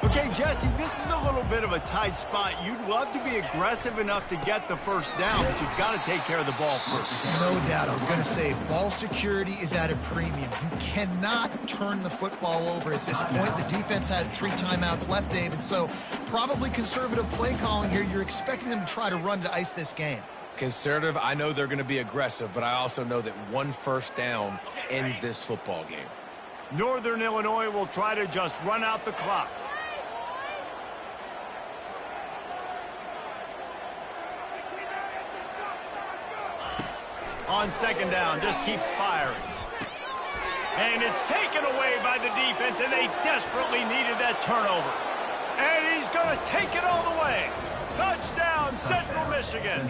Okay, Jesse, this is a little bit of a tight spot. You'd love to be aggressive enough to get the first down, but you've got to take care of the ball first. No doubt. I was going to say, ball security is at a premium. You cannot turn the football over at this point. The defense has 3 timeouts left, David, so probably conservative play calling here. You're expecting them to try to run to ice this game. Conservative, I know they're going to be aggressive, but I also know that 1 first down ends this football game. Northern Illinois will try to just run out the clock. On second down, just keeps firing. And it's taken away by the defense, and they desperately needed that turnover. And he's going to take it all the way. Touchdown, Central Michigan.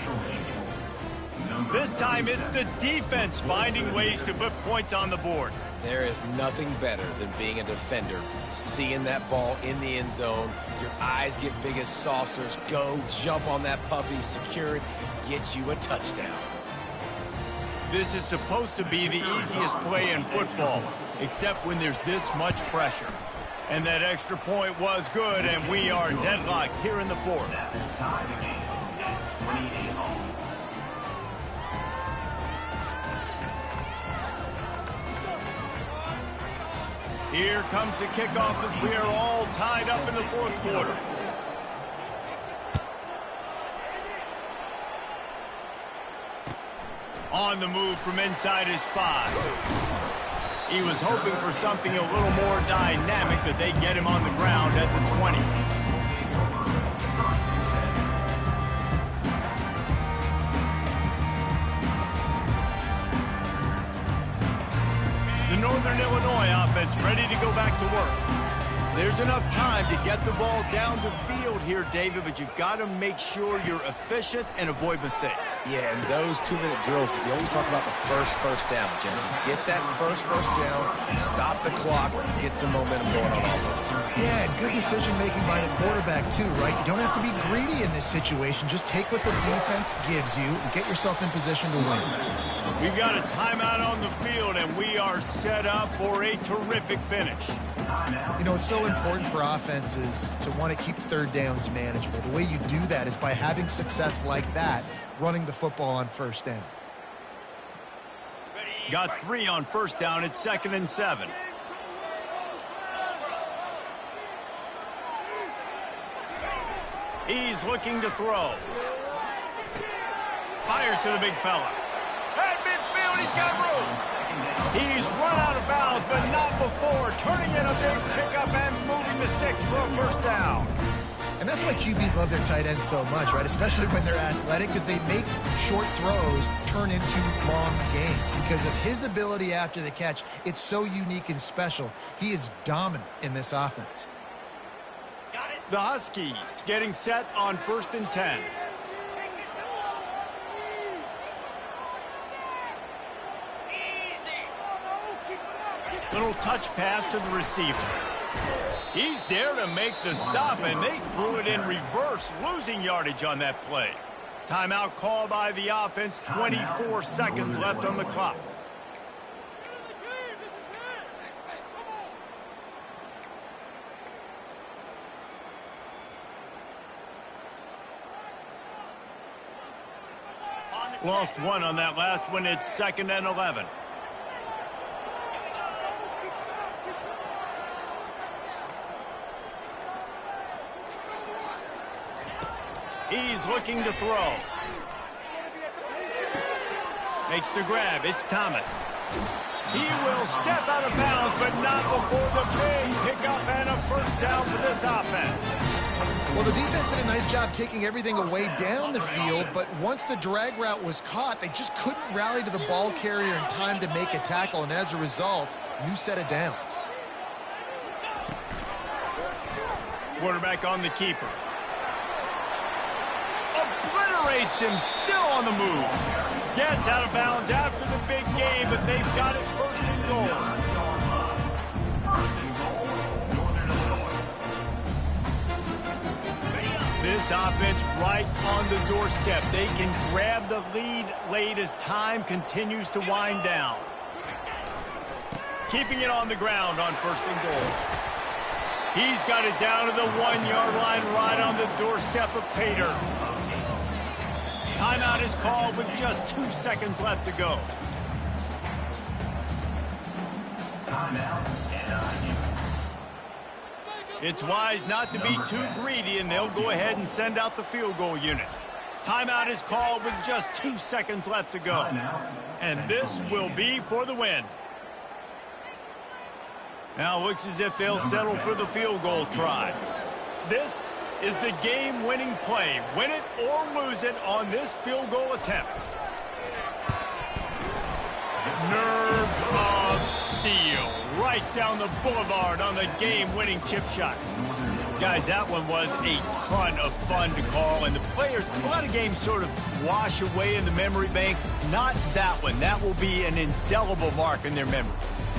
This time it's the defense finding ways to put points on the board. There is nothing better than being a defender, seeing that ball in the end zone. Your eyes get big as saucers. Go, jump on that puppy, secure it, get you a touchdown. This is supposed to be the easiest play in football, except when there's this much pressure. And that extra point was good, and we are deadlocked here in the fourth. Here comes the kickoff as we are all tied up in the fourth quarter. On the move from inside his 5. He was hoping for something a little more dynamic, that they get him on the ground at the 20. The Northern Illinois offense ready to go back to work. There's enough time to get the ball down the field here, David, but you've got to make sure you're efficient and avoid mistakes. Yeah, and those 2-minute drills, you always talk about the first down, Jesse. Get that first down, stop the clock, get some momentum going on offense. Yeah, and good decision-making by the quarterback, too, right? You don't have to be greedy in this situation. Just take what the defense gives you and get yourself in position to win. We've got a timeout on the field, and we are set up for a terrific finish. You know, it's so important for offenses to want to keep third downs manageable. The way you do that is by having success like that, running the football on first down. Got 3 on first down. It's 2nd and 7. He's looking to throw. Fires to the big fella. At midfield, he's got room. He's run out of bounds, but not before turning in a big pickup and moving the sticks for a first down. And that's why QBs love their tight ends so much, right? Especially when they're athletic, because they make short throws turn into long gains. Because of his ability after the catch, it's so unique and special. He is dominant in this offense. The Huskies getting set on 1st and 10. Little touch pass to the receiver. He's there to make the stop, and they threw it in reverse, losing yardage on that play. Timeout call by the offense, 24 seconds left on the clock. Lost 1 on that last one. It's 2nd and 11. He's looking to throw. Makes the grab. It's Thomas. He will step out of bounds, but not before the big pickup and a first down for this offense. Well, the defense did a nice job taking everything away down the field, but once the drag route was caught, they just couldn't rally to the ball carrier in time to make a tackle, and as a result, new set of downs. Quarterback on the keeper. Obliterates him, still on the move. Gets out of bounds after the big game, but they've got it first and goal. This offense right on the doorstep. They can grab the lead late as time continues to wind down. Keeping it on the ground on first and goal. He's got it down to the 1-yard line right on the doorstep of Pater. Timeout is called with just 2 seconds left to go. Timeout, NIU. It's wise not to be too greedy, and they'll go ahead and send out the field goal unit. Timeout is called with just 2 seconds left to go. And this will be for the win. Now it looks as if they'll settle for the field goal try. This is the game-winning play. Win it or lose it on this field goal attempt. Nerves of steel. Right down the boulevard on the game-winning chip shot. Guys, that one was a ton of fun to call, and the players, a lot of games sort of wash away in the memory bank. Not that one. That will be an indelible mark in their memories.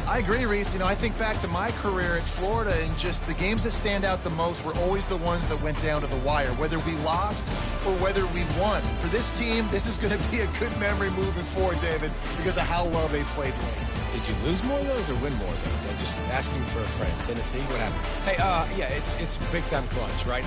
I agree, Reese. You know, I think back to my career at Florida, and just the games that stand out the most were always the ones that went down to the wire, whether we lost or whether we won. For this team, this is going to be a good memory moving forward, David, because of how well they played late. Did you lose more of those or win more of those? I'm just asking for a friend. Tennessee, what happened? Hey, yeah, it's big-time crunch, right?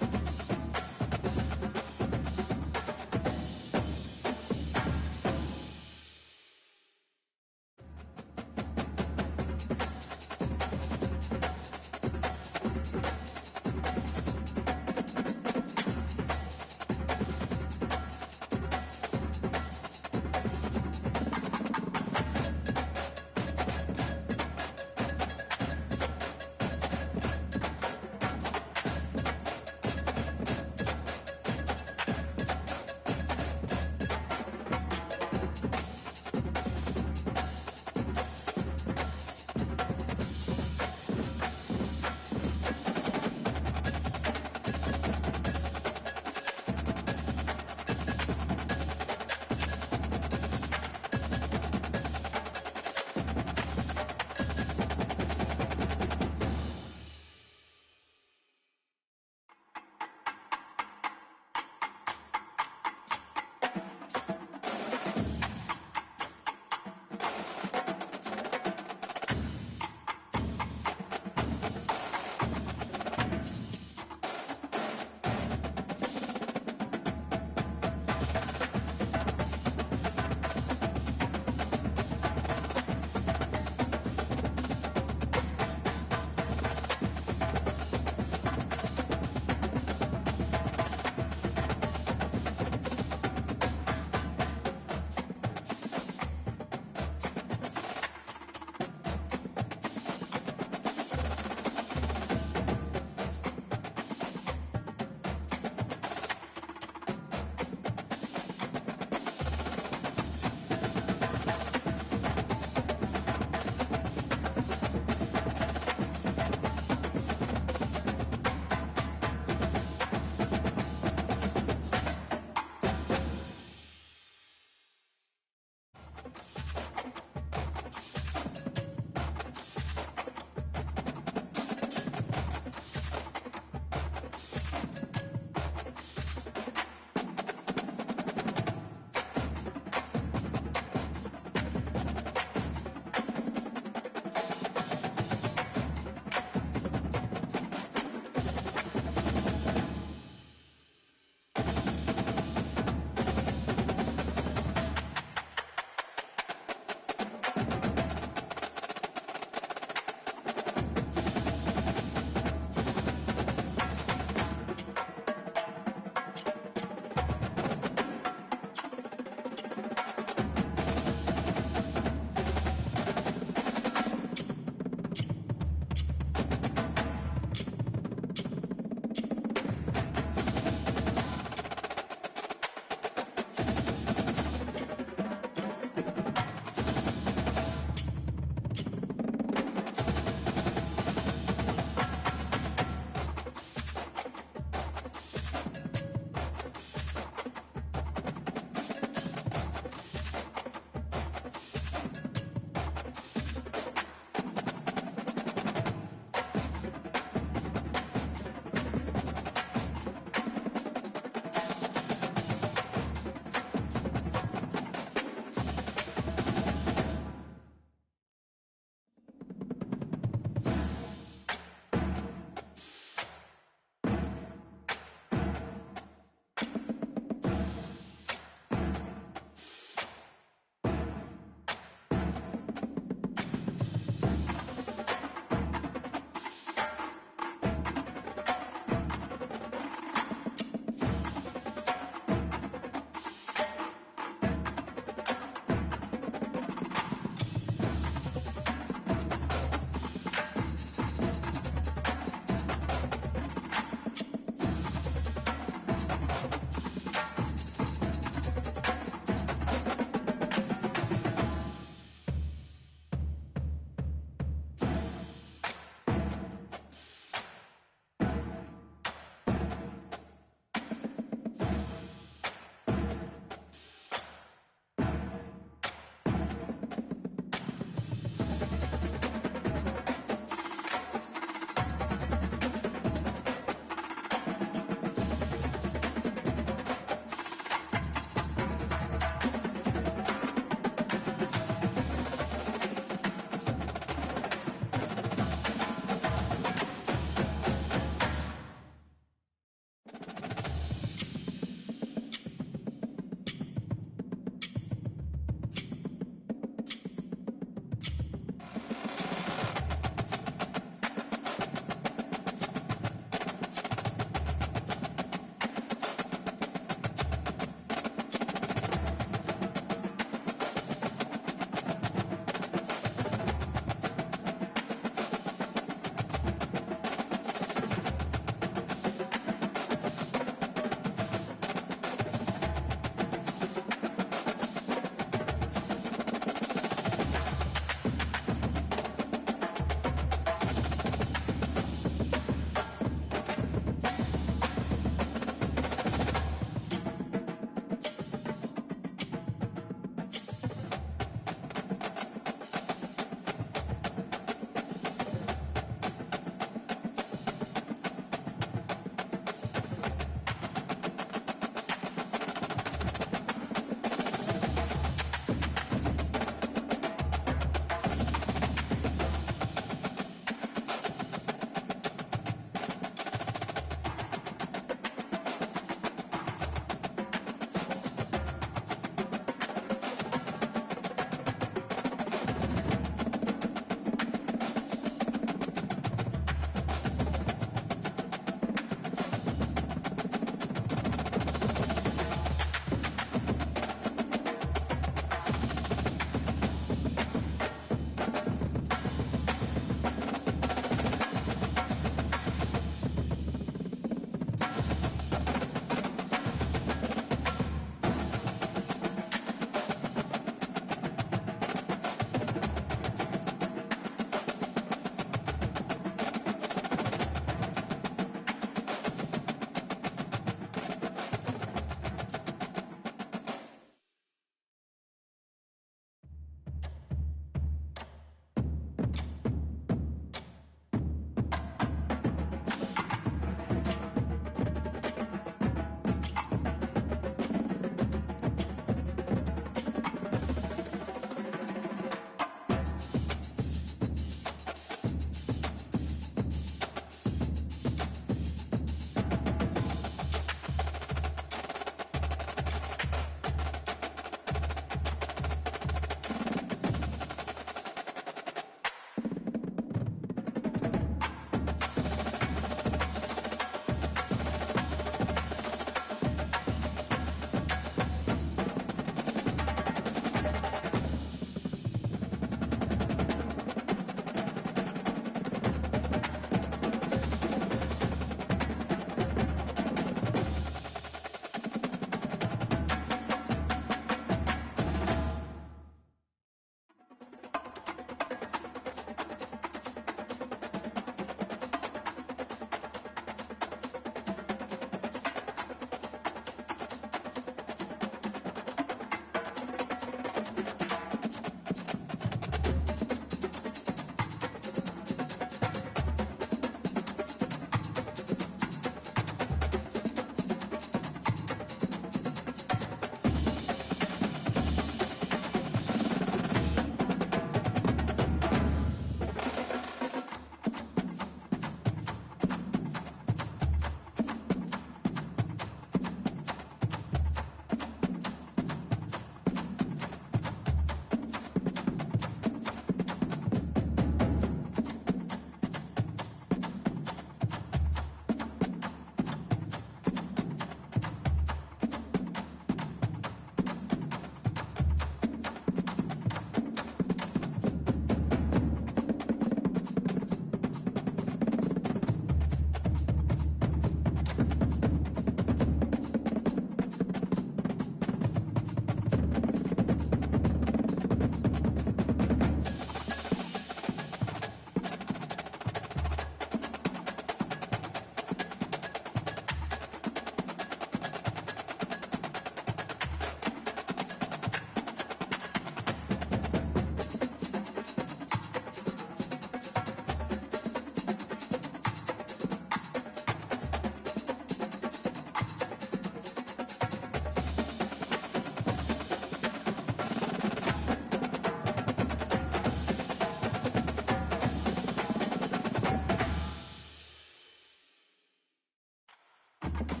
Michigan.